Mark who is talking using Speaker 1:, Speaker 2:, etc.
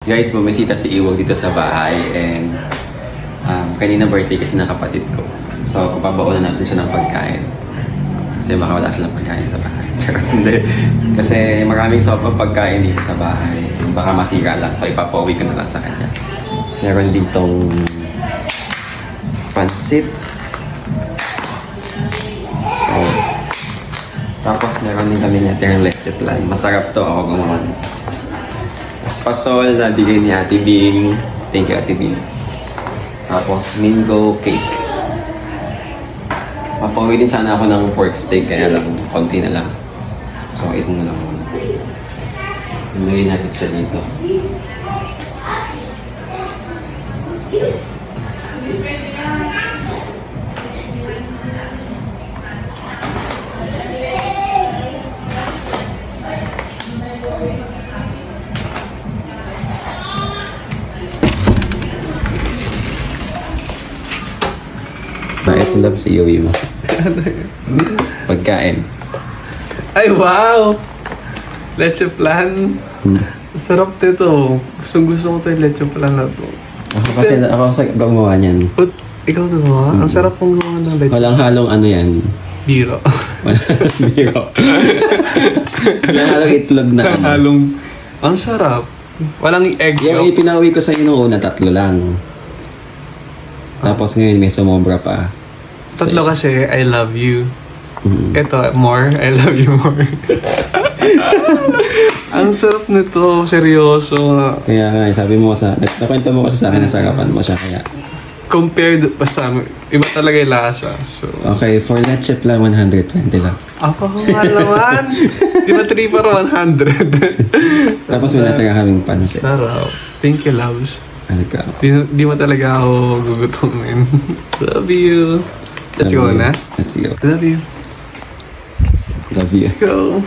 Speaker 1: Guys, bumisita si Iwag dito sa bahay and kanina birthday kasi ng kapatid ko. So, papabaunan natin siya ng pagkain. Kasi baka wala silang pagkain sa bahay. Charot, hindi. Kasi maraming sobrang pagkain dito sa bahay. Baka masira lang. So, ipapauwi ko na lang sa kanya. Meron ditong pansit. So, tapos meron din kami natin leche plan. Masarap to ako gumawa. Espasol na bigay ni Ate Bing. Thank you, Ate Bing. Tapos, mango cake. Papauwi din sana ako ng pork steak, kaya lang, konti na lang. So, ito na lang muna. Ilagay natin siya dito. Ito lang sa iuwi mo. Pagkain.
Speaker 2: Ay, wow! Leche plan. Sarap nito. Gustong-gusto ko ito yung leche plan na to.
Speaker 1: Ako kasi gumawa niyan.
Speaker 2: Ikaw ito ba? Ang sarap kong gumawa ng leche.
Speaker 1: Walang halong ano yan.
Speaker 2: Biro.
Speaker 1: Biro. Walang halong itlog na ano.
Speaker 2: Halong... Ang sarap. Walang egg
Speaker 1: Yung
Speaker 2: yolk.
Speaker 1: ipinawi ko sa inyo noong una, 3 lang. Tapos ngayon may sumobra pa.
Speaker 2: Tatlo kasi, I love you.
Speaker 1: Mm.
Speaker 2: Ito, more, I love you more. Ang sarap nito, seryoso.
Speaker 1: Kaya nga, sabi mo nakwento mo kasi sa akin, nasarapan mo siya kaya.
Speaker 2: Compared, basta, iba talaga yung lasa. So,
Speaker 1: Okay, for leche plan, 120 lang.
Speaker 2: ako mahal naman. Di ba 3 para 100?
Speaker 1: Tapos may natira kaming pansit.
Speaker 2: Sarap. Thank you, loves.
Speaker 1: Ano ka?
Speaker 2: Di mo talaga ako gugutumin. Love you. Let's go na.
Speaker 1: Let's go.
Speaker 2: Love you.
Speaker 1: Love you.
Speaker 2: Let's go.